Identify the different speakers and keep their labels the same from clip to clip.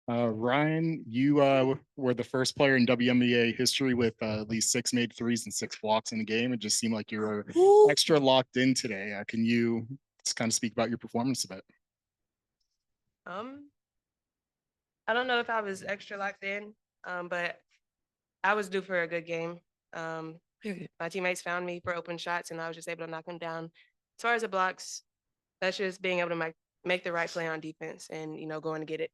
Speaker 1: Ryan, you were the first player in WNBA history with at least six made threes and six blocks in a game. It just seemed like you were extra locked in today. Can you just kind of speak about your performance a bit?
Speaker 2: Um, I don't know if I was extra locked in, but I was due for a good game. Um, my teammates found me for open shots, and I was just able to knock them down. As far as the blocks, that's just being able to make the right play on defense and going to get it.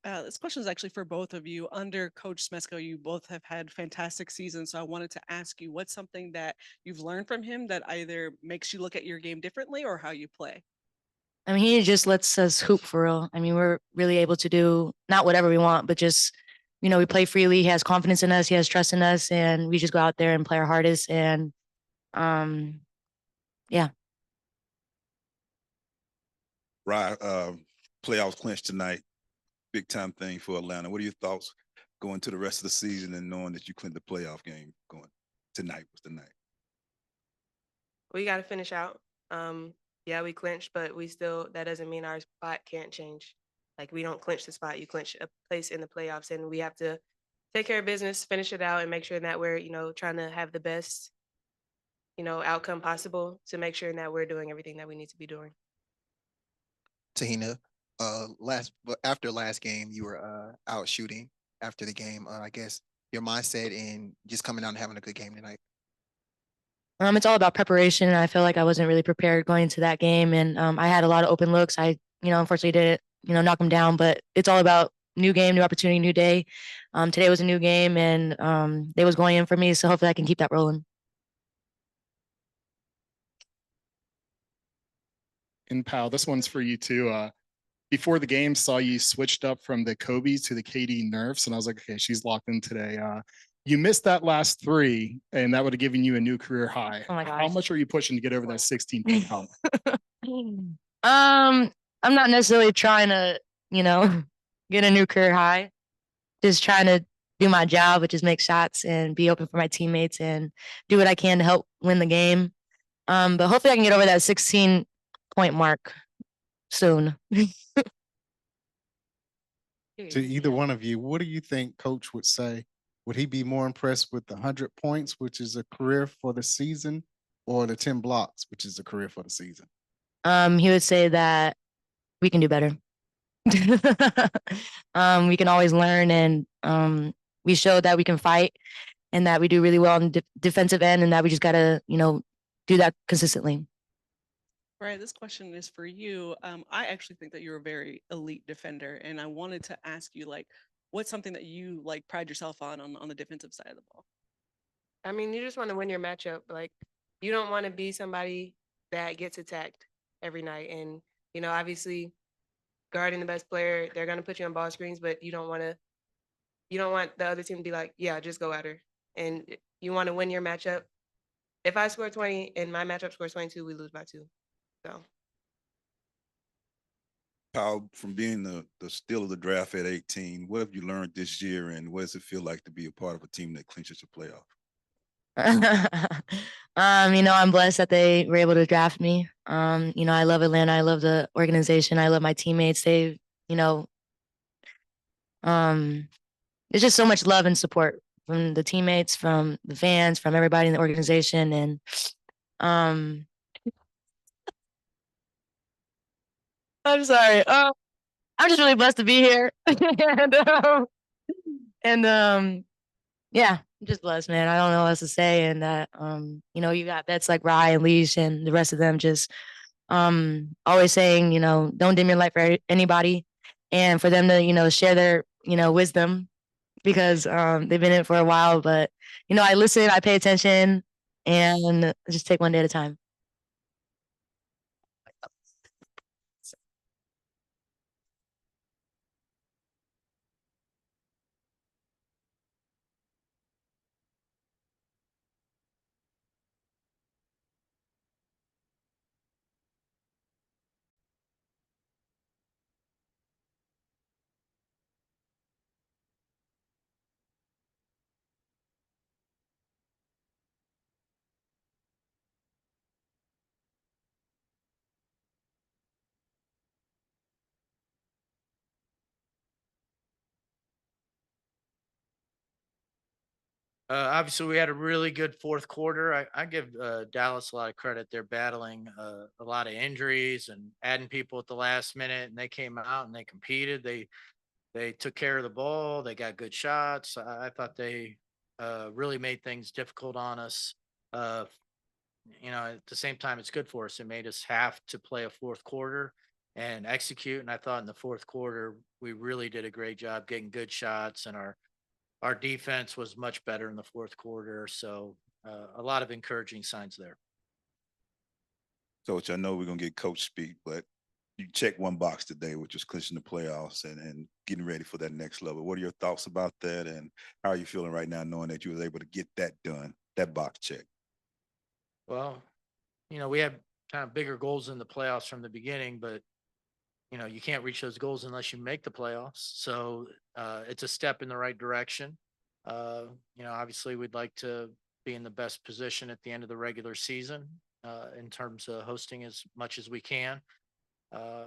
Speaker 3: This question is actually for both of you. Under Coach Smesko, you both have had fantastic seasons. So I wanted to ask you, what's something that you've learned from him that either makes you look at your game differently or how you play?
Speaker 4: I mean, he just lets us hoop for real. I mean, we're really able to do not whatever we want, but just, we play freely. He has confidence in us. He has trust in us, and we just go out there and play our hardest. And um, yeah.
Speaker 5: Right, playoffs clinched tonight. Big time thing for Atlanta. What are your thoughts going to the rest of the season and knowing that you clinched the playoff game going tonight was the night?
Speaker 2: We got to finish out. Yeah, we clinched, but that doesn't mean our spot can't change. Like we don't clinch the spot, you clinch a place in the playoffs, and we have to take care of business, finish it out, and make sure that we're trying to have the best outcome possible to make sure that we're doing everything that we need to be doing.
Speaker 6: Tahina, after last game, you were out shooting after the game. I guess your mindset in just coming out and having a good game tonight.
Speaker 4: It's all about preparation. I feel like I wasn't really prepared going into that game, and I had a lot of open looks. I, unfortunately didn't, knock them down. But it's all about new game, new opportunity, new day. Today was a new game, and they was going in for me. So hopefully I can keep that rolling.
Speaker 1: And pal, this one's for you too. Before the game, saw you switched up from the Kobe to the KD Nerfs, and I was like, okay, she's locked in today. You missed that last three, and that would have given you a new career high.
Speaker 4: Oh my
Speaker 1: How
Speaker 4: gosh.
Speaker 1: much are you pushing to get over that 16 point hump?
Speaker 4: I'm not necessarily trying to, you know, get a new career high. Just trying to do my job, which is make shots and be open for my teammates and do what I can to help win the game. But hopefully I can get over that 16 point mark soon.
Speaker 7: To either one of you, what do you think Coach would say? Would he be more impressed with the 100 points, which is a career for the season, or the 10 blocks, which is a career for the season?
Speaker 4: He would say that we can do better. We can always learn, and we showed that we can fight and that we do really well on the defensive end, and that we just gotta, do that consistently.
Speaker 3: Right, this question is for you. I actually think that you're a very elite defender, and I wanted to ask you, like, what's something that you like pride yourself on the defensive side of the ball?
Speaker 2: I mean, you just want to win your matchup. Like, you don't want to be somebody that gets attacked every night. And, obviously guarding the best player, they're gonna put you on ball screens, but you don't want the other team to be like, yeah, just go at her. And you want to win your matchup. If I score 20 and my matchup scores 22, we lose by two. So
Speaker 5: Kyle, from being the steal of the draft at 18, what have you learned this year, and what does it feel like to be a part of a team that clinches a playoff?
Speaker 4: I'm blessed that they were able to draft me. I love Atlanta. I love the organization. I love my teammates. You know, um, there's just so much love and support from the teammates, from the fans, from everybody in the organization, and um, I'm sorry. I'm just really blessed to be here, and yeah, I'm just blessed, man. I don't know what else to say, and that you got vets like Rye and Leash and the rest of them just always saying, don't dim your light for anybody, and for them to share their wisdom because they've been in it for a while. But I listen, I pay attention, and just take one day at a time.
Speaker 8: Obviously, we had a really good fourth quarter. I give Dallas a lot of credit. They're battling a lot of injuries and adding people at the last minute, and they came out and they competed. They took care of the ball. They got good shots. I thought they really made things difficult on us. Uh, at the same time, it's good for us. It made us have to play a fourth quarter and execute. And I thought in the fourth quarter, we really did a great job getting good shots, and our defense was much better in the fourth quarter. So a lot of encouraging signs there.
Speaker 5: Coach, I know we're gonna get coach speak, but you checked one box today, which was clinching the playoffs and getting ready for that next level. What are your thoughts about that, and how are you feeling right now, knowing that you was able to get that done, that box check?
Speaker 8: Well, we had kind of bigger goals in the playoffs from the beginning, but you can't reach those goals unless you make the playoffs. So it's a step in the right direction. Obviously, we'd like to be in the best position at the end of the regular season in terms of hosting as much as we can. Uh,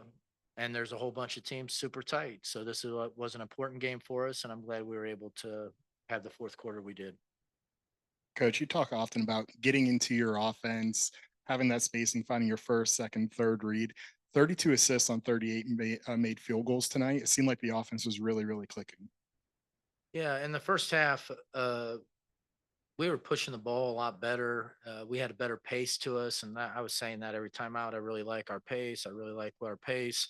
Speaker 8: and there's a whole bunch of teams super tight. So this was an important game for us, and I'm glad we were able to have the fourth quarter we did.
Speaker 1: Coach, you talk often about getting into your offense, having that spacing, finding your first, second, third read. 32 assists on 38 made field goals tonight. It seemed like the offense was really, really clicking.
Speaker 8: Yeah, in the first half, we were pushing the ball a lot better. We had a better pace to us, and I was saying that every time out. I really like our pace. I really like our pace.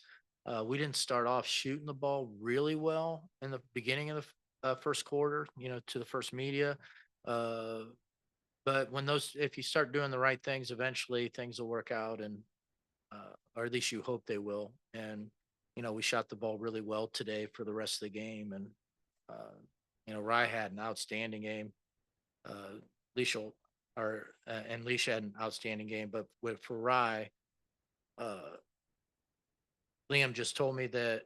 Speaker 8: We didn't start off shooting the ball really well in the beginning of the first quarter, to the first media. Uh, but if you start doing the right things, eventually things will work out, and or at least you hope they will. And we shot the ball really well today for the rest of the game, and Rye had an outstanding game. Leash and Leash had an outstanding game, but for Rye, uh, Liam just told me that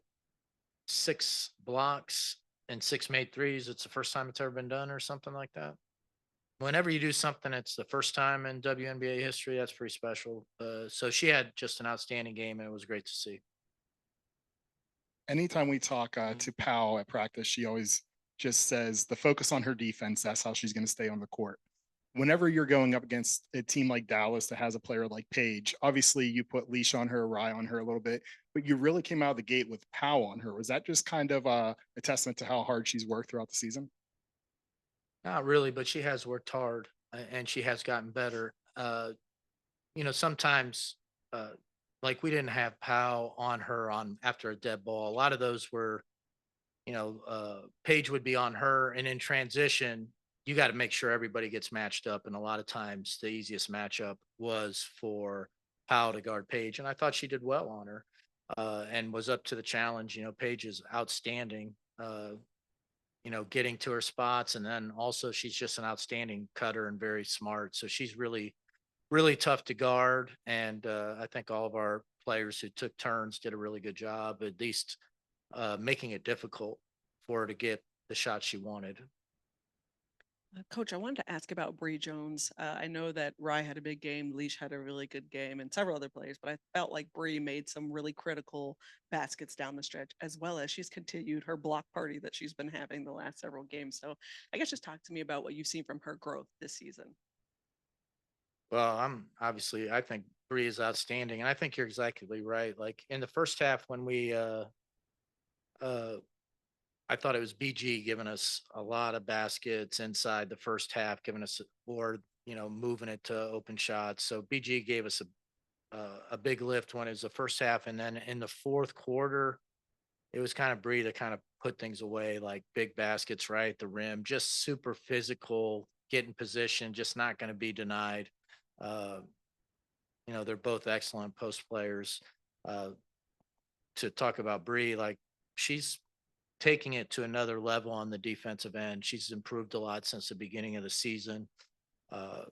Speaker 8: 6 blocks and 6 made threes. It's the first time it's ever been done, or something like that. Whenever you do something, it's the first time in WNBA history. That's pretty special. So she had just an outstanding game, and it was great to see.
Speaker 1: Anytime we talk to Powell at practice, she always just says the focus on her defense. That's how she's going to stay on the court. Whenever you're going up against a team like Dallas that has a player like Paige, obviously you put leash on her, Rye on her a little bit, but you really came out of the gate with Powell on her. Was that just kind of a testament to how hard she's worked throughout the season?
Speaker 8: Not really, but she has worked hard, and she has gotten better. Sometimes, like, we didn't have Powell on her on after a dead ball. A lot of those were, Paige would be on her, and in transition, you got to make sure everybody gets matched up. And a lot of times, the easiest matchup was for Powell to guard Paige, and I thought she did well on her, and was up to the challenge. Paige is outstanding. Getting to her spots. And then also she's just an outstanding cutter and very smart. So she's really, really tough to guard. And I think all of our players who took turns did a really good job, at least making it difficult for her to get the shot she wanted.
Speaker 3: Coach, I wanted to ask about Bree Jones. I know that Rye had a big game, Leash had a really good game, and several other players, but I felt like Bree made some really critical baskets down the stretch, as well as she's continued her block party that she's been having the last several games. So I guess just talk to me about what you've seen from her growth this season.
Speaker 8: Well, I think Bree is outstanding. And I think you're exactly right. Like in the first half, when I thought it was BG giving us a lot of baskets inside the first half, giving us, or moving it to open shots. So BG gave us a big lift when it was the first half, and then in the fourth quarter, it was kind of Bree to kind of put things away, like big baskets right at the rim, just super physical, get in position, just not going to be denied. Uh, they're both excellent post players. Uh, to talk about Bree, like, she's taking it to another level on the defensive end. She's improved a lot since the beginning of the season. Uh,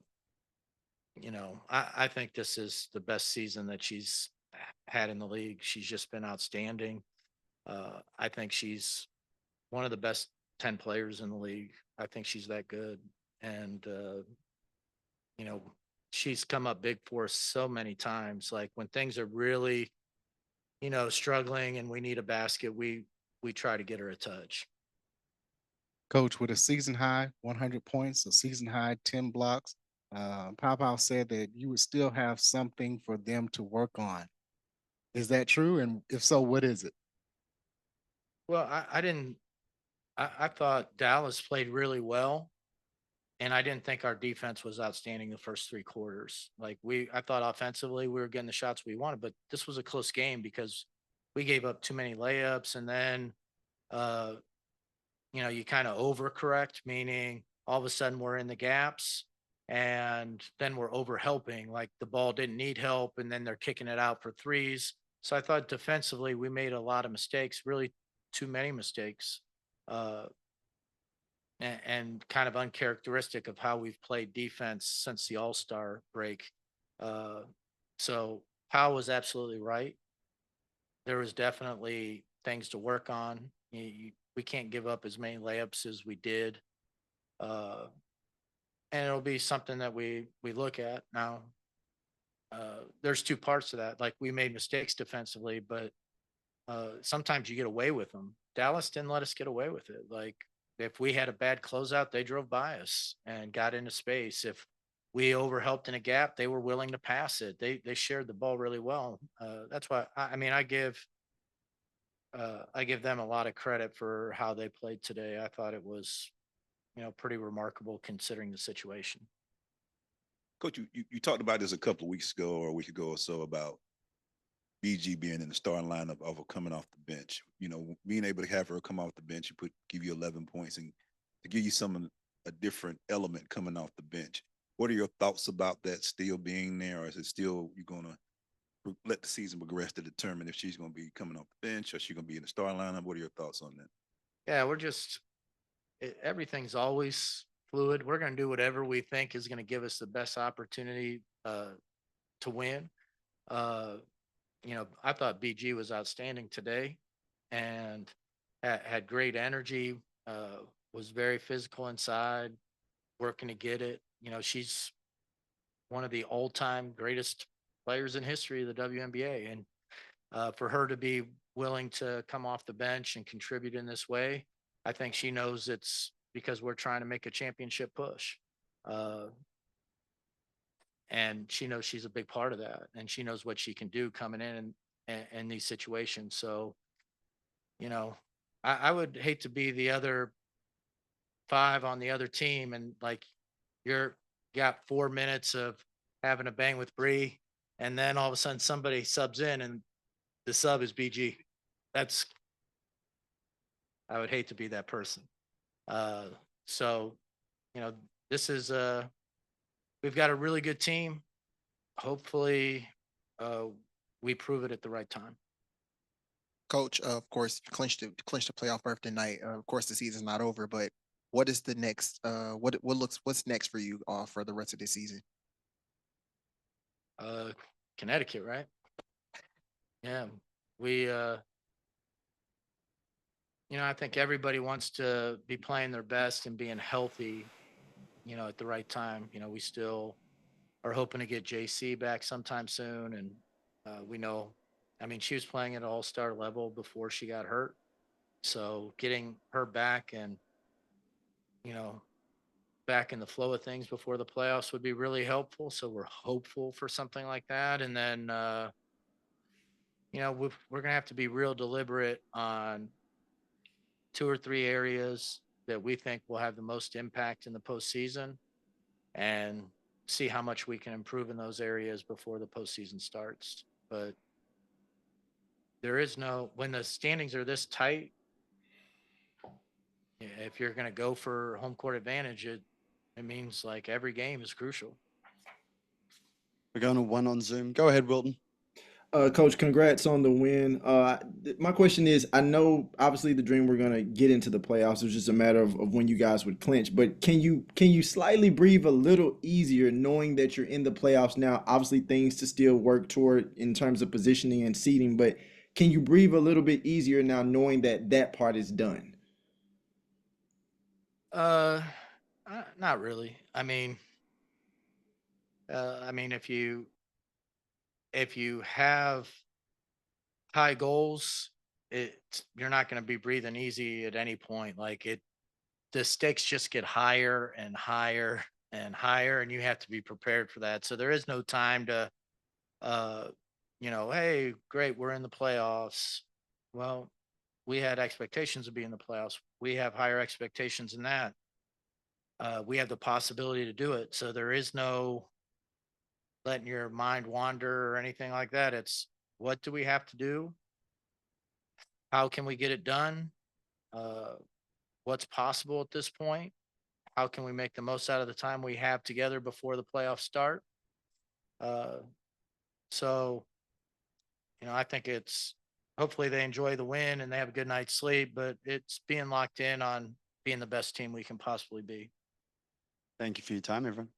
Speaker 8: I think this is the best season that she's had in the league. She's just been outstanding. I think she's one of the best 10 players in the league. I think she's that good. And, you know, she's come up big for us so many times. Like when things are really, struggling and we need a basket, we try to get her a touch.
Speaker 7: Coach, with a season high 100 points, a season high 10 blocks, Pow said that you would still have something for them to work on. Is that true? And if so, what is it?
Speaker 8: Well, I didn't. I thought Dallas played really well, and I didn't think our defense was outstanding the first 3 quarters. I thought offensively we were getting the shots we wanted, but this was a close game because we gave up too many layups, and then uh, you kind of overcorrect, meaning all of a sudden we're in the gaps, and then we're over helping. Like the ball didn't need help, and then they're kicking it out for threes. So I thought defensively we made a lot of mistakes, really too many mistakes. Uh, and kind of uncharacteristic of how we've played defense since the All Star break. Uh, so Powell was absolutely right. There was definitely things to work on. We can't give up as many layups as we did, uh, and it'll be something that we look at now. There's two parts to that. Like we made mistakes defensively, but sometimes you get away with them. Dallas didn't let us get away with it. Like if we had a bad closeout, they drove by us and got into space. If we overhelped in a gap, they were willing to pass it. They shared the ball really well. That's why I mean I give them a lot of credit for how they played today. I thought it was pretty remarkable considering the situation.
Speaker 5: Coach, you talked about this a couple of weeks ago or a week ago or so about BG being in the starting lineup of her coming off the bench. Being able to have her come off the bench and give you 11 points and to give you a different element coming off the bench. What are your thoughts about that still being there, or is it still you're gonna let the season progress to determine if she's gonna be coming off the bench or she's gonna be in the starting lineup? What are your thoughts on that?
Speaker 8: Yeah, everything's always fluid. We're going to do whatever we think is going to give us the best opportunity to win. Uh, I thought BG was outstanding today and had great energy, was very physical inside, working to get it. She's one of the all-time greatest players in history of the WNBA. And for her to be willing to come off the bench and contribute in this way, I think she knows it's because we're trying to make a championship push. Uh, and she knows she's a big part of that, and she knows what she can do coming in these situations. So, you know, I would hate to be the other five on the other team, and like you're got 4 minutes of having a bang with Bree, and then all of a sudden somebody subs in, and the sub is BG. That's I would hate to be that person. Uh, so, you know, this is we've got a really good team. Hopefully, uh, we prove it at the right time.
Speaker 6: Coach, of course, you clinched the playoff berth tonight. Of course, the season's not over, but what is the next? What's next for you for the rest of the season?
Speaker 8: Uh, Connecticut, right? Yeah, we. I think everybody wants to be playing their best and being healthy. At the right time. We still are hoping to get JC back sometime soon, and we know. I mean, she was playing at all-star level before she got hurt, so getting her back and you know back in the flow of things before the playoffs would be really helpful. So we're hopeful for something like that. And then, we're going to have to be real deliberate on 2 or 3 areas that we think will have the most impact in the postseason and see how much we can improve in those areas before the postseason starts. But when the standings are this tight, if you're going to go for home court advantage, it means like every game is crucial.
Speaker 9: We're going to one on Zoom. Go ahead, Wilton.
Speaker 10: Coach, congrats on the win. My question is, I know obviously the dream we're gonna get into the playoffs. It was just a matter of when you guys would clinch. But can you slightly breathe a little easier knowing that you're in the playoffs now? Obviously things to still work toward in terms of positioning and seeding, but can you breathe a little bit easier now knowing that that part is done?
Speaker 8: Uh, Not really. If you have high goals, you're not going to be breathing easy at any point. Like the stakes just get higher and higher and higher, and you have to be prepared for that. So there is no time to, uh, hey, great, we're in the playoffs. Well, we had expectations of being in the playoffs. We have higher expectations than that. We have the possibility to do it. So there is no letting your mind wander or anything like that. It's what do we have to do? How can we get it done? What's possible at this point? How can we make the most out of the time we have together before the playoffs start? Uh, so, I think it's hopefully they enjoy the win and they have a good night's sleep, but it's being locked in on being the best team we can possibly be.
Speaker 9: Thank you for your time, everyone.